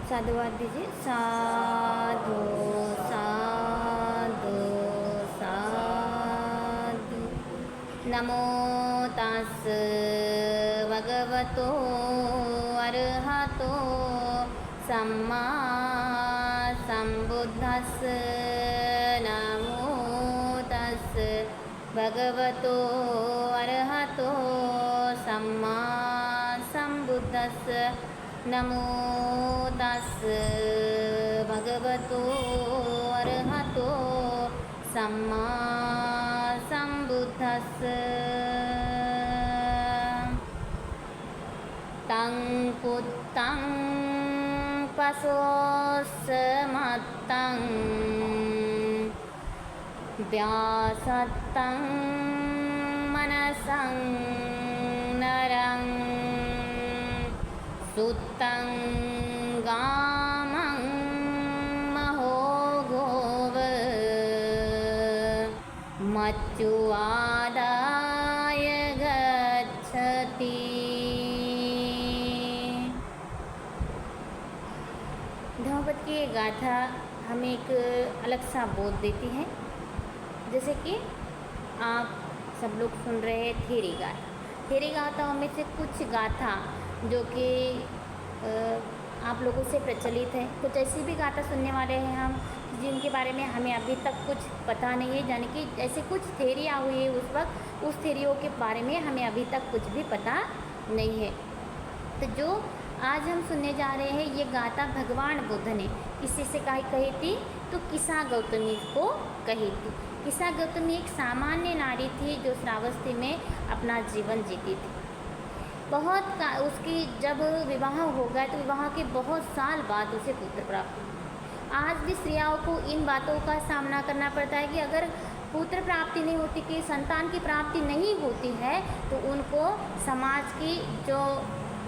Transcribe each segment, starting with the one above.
साधुवाद दीजिए। साधु साधु साधु। नमो तस् भगवतो अरहतो सम्मा संबुद्धस्स। नमो तस् भगवतो अरहतो सम्मा संबुद्धस्स। नमो तस् भगवतो अरहतो सम्मा संबुद्धस्स। तं पुत्तं पशोस्मत्तं व्यासत्तं मनसं नरं सुतं गामं महोगोव मच्युआदाय गच्छति। धम्मपद की ये गाथा हमें एक अलग सा बोध देती है। जैसे कि आप सब लोग सुन रहे हैं थेरी गाथा। थेरी गाथाओं में से कुछ गाथा जो कि आप लोगों से प्रचलित है, कुछ ऐसी भी गाथा सुनने वाले हैं हम जिनके बारे में हमें अभी तक कुछ पता नहीं है, यानी कि ऐसे कुछ थेरियाँ हुई है उस वक्त, उस थेरियों के बारे में हमें अभी तक कुछ भी पता नहीं है। तो जो आज हम सुनने जा रहे हैं ये गाथा भगवान बुद्ध ने किसी से कही थी, तो किसा गौतमी को कही थी। किसा गौतमी एक सामान्य नारी थी जो श्रावस्ती में अपना जीवन जीती थी। उसकी जब विवाह हो गया तो विवाह के बहुत साल बाद उसे पुत्र प्राप्त हुआ। आज भी स्त्रियों को इन बातों का सामना करना पड़ता है कि अगर पुत्र प्राप्ति नहीं होती, कि संतान की प्राप्ति नहीं होती है, तो उनको समाज की जो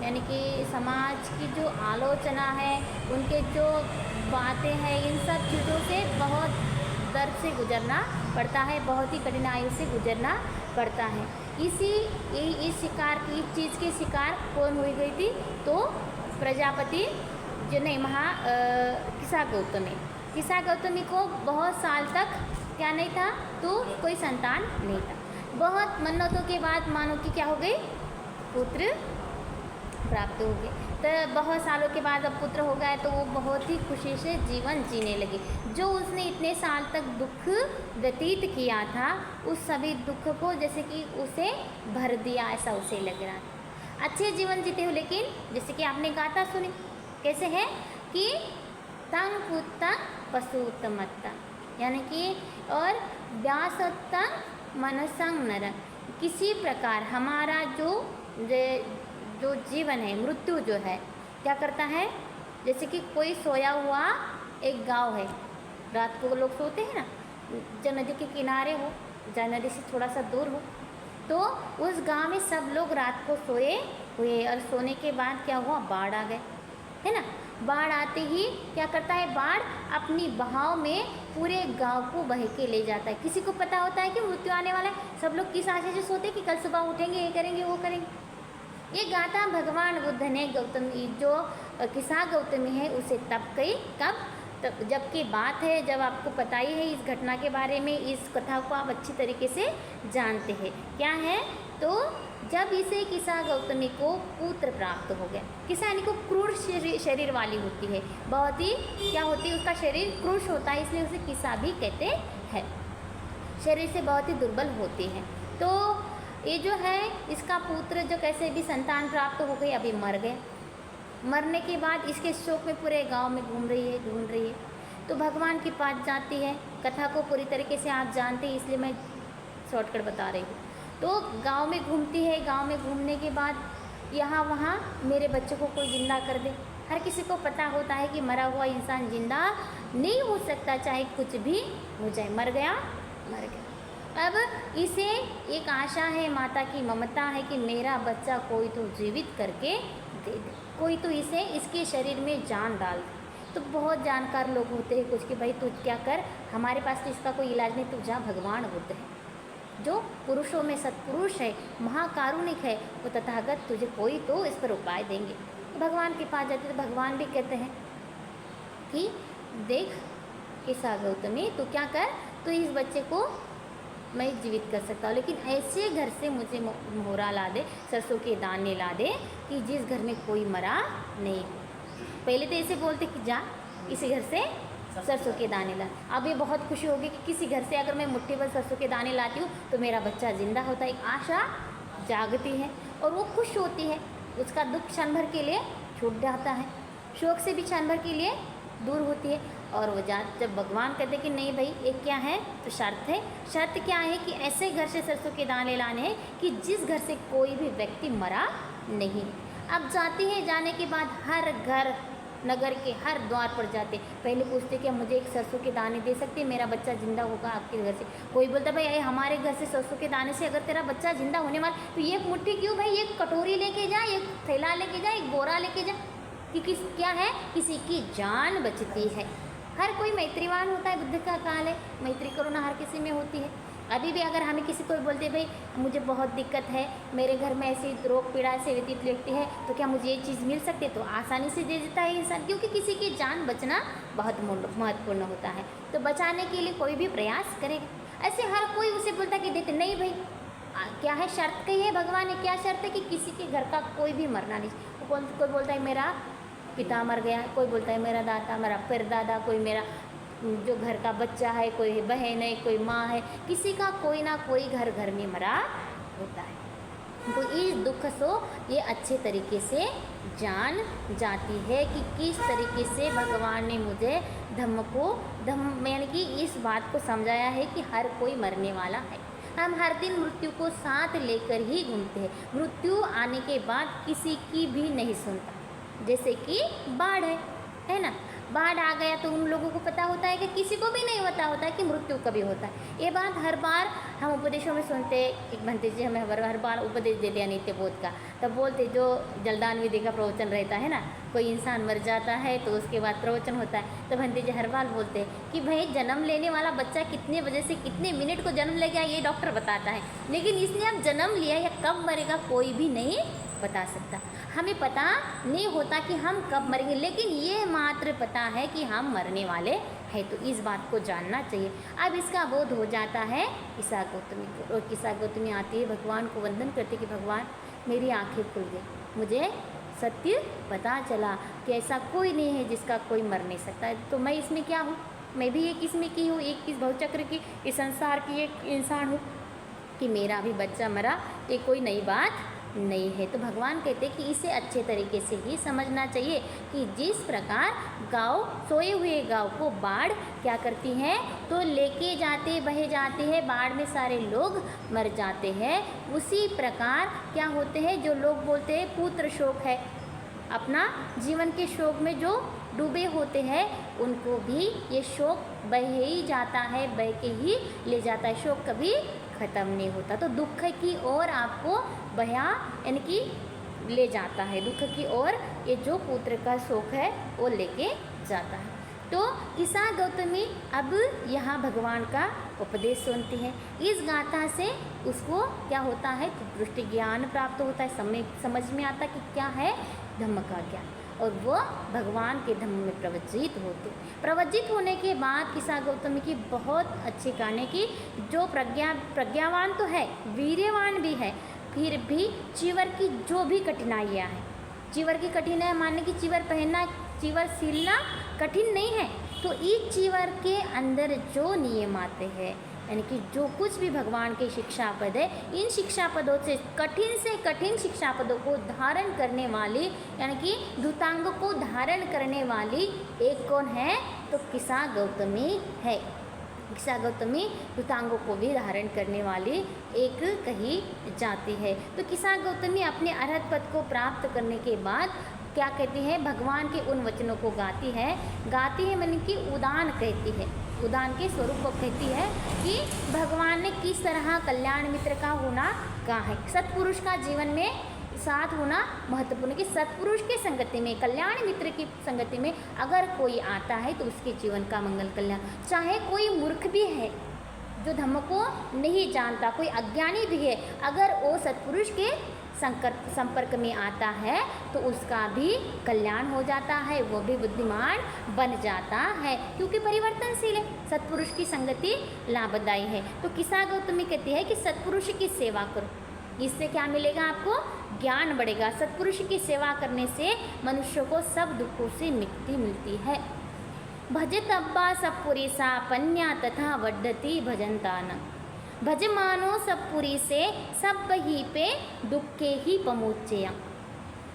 यानी कि समाज की जो आलोचना है, उनके जो बातें हैं, इन सब चीज़ों से बहुत दर्द से गुजरना पड़ता है, बहुत ही कठिनाइयों से गुजरना पड़ता है। इस चीज़ के शिकार कौन हुई गई थी? तो प्रजापति जो नहीं किसा गौतमी को बहुत साल तक क्या नहीं था, तो कोई संतान नहीं था। बहुत मन्नतों के बाद मानो कि क्या हो गई, पुत्र प्राप्त हो गए। तो बहुत सालों के बाद अब पुत्र हो गया तो वो बहुत ही खुशी से जीवन जीने लगी। जो उसने इतने साल तक दुख व्यतीत किया था, उस सभी दुख को जैसे कि उसे भर दिया, ऐसा उसे लग रहा था। अच्छे जीवन जीते हो, लेकिन जैसे कि आपने गाथा सुनी कैसे है कि तंग पुत्तं पशुत्तमत्तं, यानी कि और व्यासत्तं मनसं नरं। किसी प्रकार हमारा जो जीवन है, मृत्यु जो है क्या करता है, जैसे कि कोई सोया हुआ एक गांव है, रात को लोग सोते हैं ना, जो नदी के किनारे हो, जहाँ नदी से थोड़ा सा दूर हो, तो उस गांव में सब लोग रात को सोए हुए, और सोने के बाद क्या हुआ, बाढ़ आ गए, है ना। बाढ़ आते ही क्या करता है, बाढ़ अपनी बहाव में पूरे गांव को बह के ले जाता है। किसी को पता होता है कि मृत्यु आने वाला है, सब लोग किस आशा से सोते कि कल सुबह उठेंगे, ये करेंगे वो करेंगे। ये गाथा भगवान बुद्ध ने गौतमी जो किसा गौतमी है उसे तब कही, कब, तब जबकि बात है, जब आपको पता ही है इस घटना के बारे में, इस कथा को आप अच्छी तरीके से जानते हैं क्या है। तो जब इसे किसा गौतमी को पुत्र प्राप्त हो गया, किसा यानी को क्रूर शरीर वाली होती है, बहुत ही क्या होती है, उसका शरीर क्रूर होता है, इसलिए उसे किसा भी कहते हैं, शरीर से बहुत ही दुर्बल होती है। तो ये जो है इसका पुत्र जो कैसे भी संतान प्राप्त हो गई, अभी मर गए। मरने के बाद इसके शोक में पूरे गांव में घूम रही है। तो भगवान के पास जाती है। कथा को पूरी तरीके से आप जानते हैं, इसलिए मैं शॉर्टकट बता रही हूँ। तो गांव में घूमती है। गांव में घूमने के बाद यहाँ वहाँ मेरे बच्चों को कोई जिंदा कर दे। हर किसी को पता होता है कि मरा हुआ इंसान जिंदा नहीं हो सकता, चाहे कुछ भी हो जाए, मर गया। अब इसे एक आशा है, माता की ममता है कि मेरा बच्चा कोई तो जीवित करके दे दे, कोई तो इसे इसके शरीर में जान डाल दे। तो बहुत जानकार लोग होते हैं कुछ कि भाई तू क्या कर, हमारे पास तो इसका कोई इलाज नहीं, तू जा। भगवान बुद्ध है जो पुरुषों में सत्पुरुष है, महाकारुणिक है, वो तथागत तुझे कोई तो इस पर उपाय देंगे। भगवान के पास जाते तो भगवान भी कहते हैं कि देख किसा गौतमी, तो क्या कर, तो इस बच्चे को मैं जीवित कर सकता हूँ, लेकिन ऐसे घर से मुझे मोहरा ला दे, सरसों के दाने ला दे कि जिस घर में कोई मरा नहीं हो। पहले तो ऐसे बोलते कि जा इसी घर से सरसों के दाने ला। अब ये बहुत खुशी होगी कि किसी घर से अगर मैं मुट्ठी भर सरसों के दाने लाती हूँ तो मेरा बच्चा जिंदा होता है, एक आशा जागती है और वो खुश होती है। उसका दुख क्षण भर के लिए छूट जाता है, शोक से भी क्षण भर के लिए दूर होती है। और वो जब भगवान कहते कि नहीं भाई एक क्या है, तो शर्त है। शर्त क्या है कि ऐसे घर से सरसों के दाने लाने हैं कि जिस घर से कोई भी व्यक्ति मरा नहीं। अब जाती है, जाने के बाद हर घर नगर के हर द्वार पर जाते, पहले पूछते कि मुझे एक सरसों के दाने दे सकते हैं, मेरा बच्चा जिंदा होगा आपके घर से। कोई बोलता भाई हमारे घर से सरसों के दाने से अगर तेरा बच्चा जिंदा होने वाला, तो ये मुट्ठी क्यों भाई, एक कटोरी लेके जा, एक थैला लेके जा, एक बोरा लेके जा, कि क्या है, किसी की जान बचती है। हर कोई मैत्रीवान होता है, बुद्ध का काल है, मैत्री करुणा हर किसी में होती है। अभी भी अगर हमें किसी को बोलते भाई मुझे बहुत दिक्कत है, मेरे घर में ऐसी रोग पीड़ा से व्यतीत लगती है, तो क्या मुझे ये चीज़ मिल सकती है, तो आसानी से दे देता है इंसान, क्योंकि किसी की जान बचना बहुत महत्वपूर्ण होता है। तो बचाने के लिए कोई भी प्रयास करेगा। ऐसे हर कोई उसे बोलता कि देते नहीं भाई, क्या है शर्त कही है भगवान ने, क्या शर्त है कि किसी के घर का कोई भी मरना नहीं। कोई बोलता है मेरा पिता मर गया, कोई बोलता है मेरा दादा, मेरा परदादा, कोई मेरा जो घर का बच्चा है, कोई बहन है, कोई माँ है, किसी का कोई ना कोई घर में मरा होता है। तो इस दुख से ये अच्छे तरीके से जान जाती है कि किस तरीके से भगवान ने मुझे धम्म यानी कि इस बात को समझाया है कि हर कोई मरने वाला है। हम हर दिन मृत्यु को साथ लेकर ही घूमते हैं। मृत्यु आने के बाद किसी की भी नहीं सुनता। जैसे कि बाढ़ है ना, बाढ़ आ गया तो उन लोगों को पता होता है कि किसी को भी नहीं पता होता है कि मृत्यु कभी होता है। ये बात हर बार हम उपदेशों में सुनते। एक भंते जी हमें हर बार उपदेश देते हैं नित्य बोध का, तब बोलते जो जलदान विधि का प्रवचन रहता है ना, कोई इंसान मर जाता है तो उसके बाद प्रवचन होता है, तो भंते जी हर बार बोलते हैं कि भाई जन्म लेने वाला बच्चा कितने बजे से कितने मिनट को जन्म लेगा ये डॉक्टर बताता है, लेकिन इसने अब जन्म लिया या कब मरेगा कोई भी नहीं बता सकता। हमें पता नहीं होता कि हम कब मरेंगे, लेकिन ये मात्र पता है कि हम मरने वाले हैं। तो इस बात को जानना चाहिए। अब इसका बोध हो जाता है किसा गौतमी को, और किसा गौतमी आती है, भगवान को वंदन करती कि भगवान मेरी आंखें खुल गई, मुझे सत्य पता चला कि ऐसा कोई नहीं है जिसका कोई मर नहीं सकता है। तो मैं इसमें क्या हूँ, मैं भी एक इसमें की हूँ, एक इस भवचक्र की, इस संसार की एक इंसान हूँ कि मेरा भी बच्चा मरा, ये कोई नई बात नहीं है। तो भगवान कहते हैं कि इसे अच्छे तरीके से ही समझना चाहिए कि जिस प्रकार गाँव सोए हुए गाँव को बाढ़ क्या करती है, तो लेके जाते बहे जाते हैं, बाढ़ में सारे लोग मर जाते हैं। उसी प्रकार क्या होते हैं, जो लोग बोलते हैं पुत्र शोक है, अपना जीवन के शोक में जो डूबे होते हैं उनको भी ये शोक बह ही जाता है, बह के ही ले जाता है, शोक कभी ख़त्म नहीं होता। तो दुख की ओर आपको बया यानी कि ले जाता है, दुख की ओर ये जो पुत्र का शोक है वो लेके जाता है। तो किसा गौतमी अब यहाँ भगवान का उपदेश सुनती है। इस गाथा से उसको क्या होता है, दृष्टि ज्ञान प्राप्त होता है, समझ में आता कि क्या है धम्म का ज्ञान, और वो भगवान के धम्म में प्रवज्जित होने के बाद किसा गौतमी की बहुत अच्छी कहानी की, जो प्रज्ञावान तो है, वीर्यवान भी है, फिर भी चीवर की जो भी कठिनाइयाँ हैं, चीवर की कठिनाई मानने की चीवर पहनना, चीवर सिलना कठिन नहीं है। तो इस चीवर के अंदर जो नियम आते हैं, यानी कि जो कुछ भी भगवान के शिक्षा पद है, इन शिक्षा पदों से कठिन शिक्षा पदों को धारण करने वाली, यानी कि धूतांग को धारण करने वाली एक कौन है, तो किसा गौतमी है। किसा गौतमी धूतांगों को भी धारण करने वाली एक कही जाती है। तो किसा गौतमी अपने अरहत पद को प्राप्त करने के बाद क्या कहती है, भगवान के उन वचनों को गाती है मन की उदान कहती है, उदान के स्वरूप को कहती है कि भगवान ने किस तरह कल्याण मित्र का होना कहा है, सत्पुरुष का जीवन में साथ होना महत्वपूर्ण, कि सत्पुरुष के संगति में, कल्याण मित्र की संगति में अगर कोई आता है तो उसके जीवन का मंगल कल्याण, चाहे कोई मूर्ख भी है जो धम्म को नहीं जानता, कोई अज्ञानी भी है, अगर वो सत्पुरुष के संपर्क में आता है तो उसका भी कल्याण हो जाता है, वो भी बुद्धिमान बन जाता है, क्योंकि परिवर्तनशील है। सत्पुरुष की संगति लाभदायी है। तो किस्सा गौतमी कहती है कि सत्पुरुष की सेवा करो, इससे क्या मिलेगा आपको? ज्ञान बढ़ेगा। सत्पुरुष की सेवा करने से मनुष्य को सब दुखों से मुक्ति मिलती है। भजत अब्बा सपुरी सा पन्या तथा वड्डती भजनतान, भजमानो सपुरी से सब ही पे दुख के ही पमुच्चया।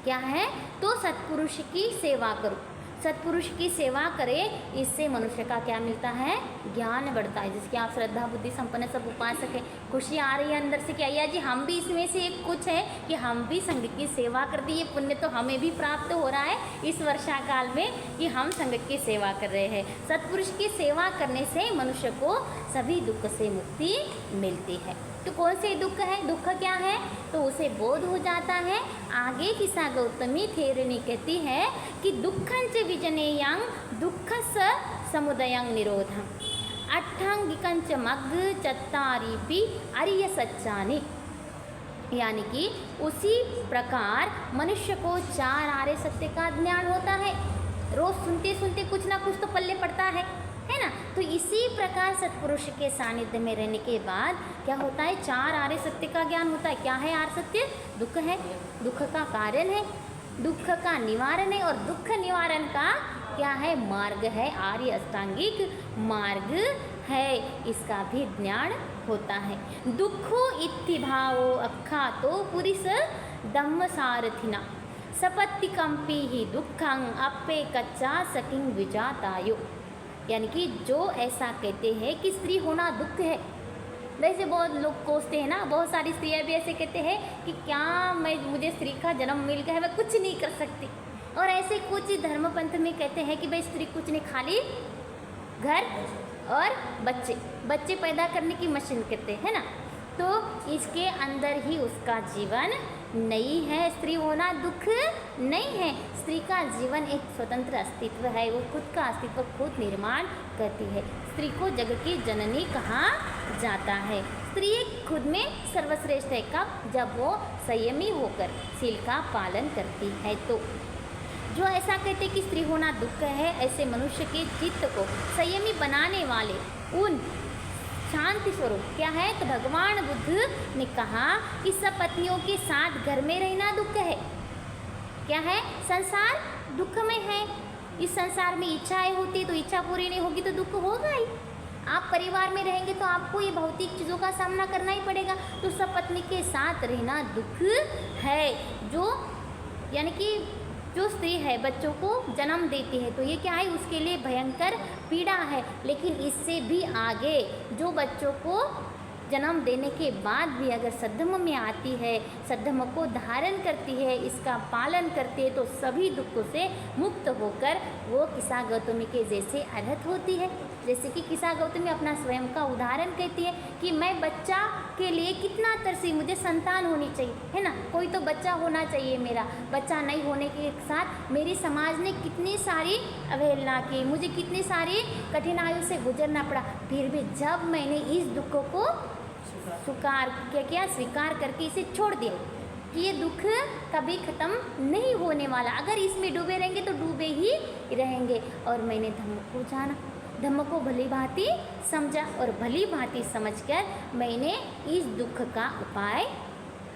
क्या है? तो सत्पुरुष की सेवा करो, सत्पुरुष की सेवा करें, इससे मनुष्य का क्या मिलता है? ज्ञान बढ़ता है। जिसकी आप श्रद्धा बुद्धि संपन्न सब उपासक है, खुशी आ रही है अंदर से, क्या या जी हम भी इसमें से एक कुछ है कि हम भी संघ की सेवा कर दी, ये पुण्य तो हमें भी प्राप्त हो रहा है इस वर्षा काल में कि हम संघ की सेवा कर रहे हैं। सत्पुरुष की सेवा करने से मनुष्य को सभी दुख से मुक्ति मिलती है। तो कौन से दुख है? दुख क्या है? तो उसे बोध हो जाता है। आगे किस्सा गौतमी थेरनी कहती है कि दुखंच विजनेयं दुखस समुदयं निरोधं अट्ठांगिकंच मग्ग चत्तारीपि अरिय सच्चानि। यानी कि उसी प्रकार मनुष्य को 4 आर्य सत्य का ज्ञान होता है। रोज सुनते सुनते कुछ ना कुछ तो पल्ले पड़ता है ना। तो इसी प्रकार सत्पुरुष के सानिध्य में रहने के बाद क्या होता है? 4 आर्य सत्य का ज्ञान होता है। क्या है आर्य सत्य? दुख है, दुख का कारण है, दुख का निवारण है, और दुख निवारण का क्या है? मार्ग है, आर्य अष्टांगिक मार्ग है, इसका भी ज्ञान होता है। दुखो इति भावो अखा तो पुरिस दम्म सारथिना सपत्ति कंपी ही दुखं अपे कच्चा सकिंग विजातायो। यानी कि जो ऐसा कहते हैं कि स्त्री होना दुख है, वैसे बहुत लोग कोसते हैं ना, बहुत सारी स्त्रियाँ भी ऐसे कहते हैं कि क्या मुझे स्त्री का जन्म मिल गया है, मैं कुछ नहीं कर सकती। और ऐसे कुछ धर्मपंथ में कहते हैं कि भाई स्त्री कुछ नहीं, खाली घर और बच्चे पैदा करने की मशीन कहते हैं ना। तो इसके अंदर ही उसका जीवन नहीं है। स्त्री होना दुख नहीं है। स्त्री का जीवन एक स्वतंत्र अस्तित्व है, वो खुद का अस्तित्व खुद निर्माण करती है। स्त्री को जग की जननी कहा जाता है। स्त्री खुद में सर्वश्रेष्ठ है। कब? जब वो संयमी होकर शील का पालन करती है। तो जो ऐसा कहते कि स्त्री होना दुख है, ऐसे मनुष्य के चित्त को संयमी बनाने वाले उन शांति स्वरूप क्या है? तो भगवान बुद्ध ने कहा कि सब पत्नियों के साथ घर में रहना दुख है। क्या है? संसार दुख में है। इस संसार में इच्छाएं होती तो इच्छा पूरी नहीं होगी तो दुख होगा ही। आप परिवार में रहेंगे तो आपको ये भौतिक चीज़ों का सामना करना ही पड़ेगा। तो सब पत्नी के साथ रहना दुख है। जो यानी कि जो स्त्री है बच्चों को जन्म देती है तो ये क्या है? उसके लिए भयंकर पीड़ा है। लेकिन इससे भी आगे जो बच्चों को जन्म देने के बाद भी अगर सद्धर्म में आती है, सद्धर्म को धारण करती है, इसका पालन करती है, तो सभी दुखों से मुक्त होकर वो किस्सा गौतमी के जैसे अर्हत होती है। जैसे कि किस्सा गौतमी अपना स्वयं का उदाहरण कहती है कि मैं बच्चा के लिए कितना तरसी, मुझे संतान होनी चाहिए, है ना। कोई तो बच्चा होना चाहिए मेरा। बच्चा नहीं होने के साथ मेरी समाज ने कितनी सारी अवहेलना की, मुझे कितनी सारी कठिनाइयों से गुजरना पड़ा। फिर भी जब मैंने इस दुखों को स्वीकार करके इसे छोड़ दिया कि ये दुख कभी ख़त्म नहीं होने वाला, अगर इसमें डूबे रहेंगे तो डूबे ही रहेंगे। और मैंने धम्म को जाना, धम्म को भली भांति समझा, और भली भांति समझकर मैंने इस दुख का उपाय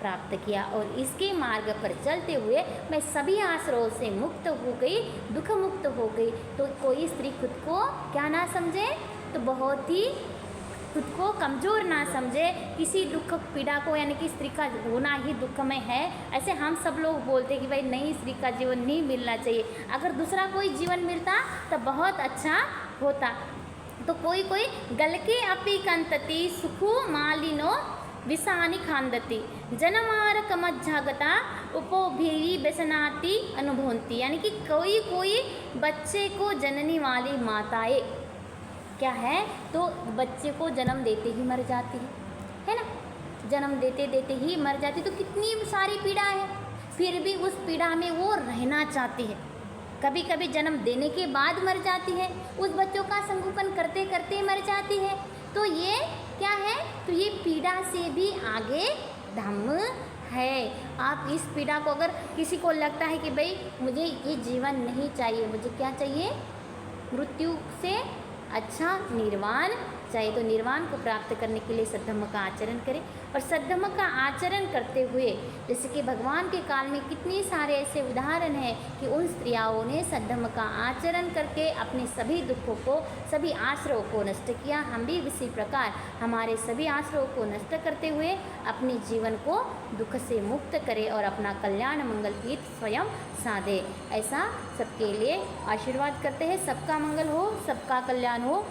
प्राप्त किया, और इसके मार्ग पर चलते हुए मैं सभी आश्रयों से मुक्त हो गई, दुख मुक्त हो गई। तो कोई स्त्री खुद को क्या ना समझे, तो बहुत ही खुद को कमज़ोर ना समझे, किसी दुख पीड़ा को, यानी कि स्त्री का होना ही दुखमय है, ऐसे हम सब लोग बोलते कि भाई नहीं, स्त्री का जीवन नहीं मिलना चाहिए। अगर दूसरा कोई जीवन मिलता तो बहुत अच्छा होता। तो कोई गलके अपि कंतति सुखु मालिनो विसानि खांदति जनमार कमज्जागता उपोभिरी व्यसनाति अनुभवंती। यानी कि कोई बच्चे को जननी वाली माताएं क्या है, तो बच्चे को जन्म देते ही मर जाती है ना। जन्म देते देते ही मर जाती, तो कितनी सारी पीड़ा है। फिर भी उस पीड़ा में वो रहना चाहती है। कभी कभी जन्म देने के बाद मर जाती है, उस बच्चों का संगोपन करते करते मर जाती है। तो ये क्या है? तो ये पीड़ा से भी आगे धम्म है। आप इस पीड़ा को, अगर किसी को लगता है कि भाई मुझे ये जीवन नहीं चाहिए, मुझे क्या चाहिए, मृत्यु से अच्छा निर्वाण चाहिए, तो निर्वाण को प्राप्त करने के लिए सद्धम्म का आचरण करें। और सद्धम्म का आचरण करते हुए, जैसे कि भगवान के काल में कितने सारे ऐसे उदाहरण हैं कि उन स्त्रियों ने सद्धम्म का आचरण करके अपने सभी दुखों को, सभी आश्रयों को नष्ट किया। हम भी इसी प्रकार हमारे सभी आश्रयों को नष्ट करते हुए अपने जीवन को दुख से मुक्त करें और अपना कल्याण मंगल तीर्थ स्वयं साधे। ऐसा सबके लिए आशीर्वाद करते हैं। सबका मंगल हो, सबका कल्याण हो।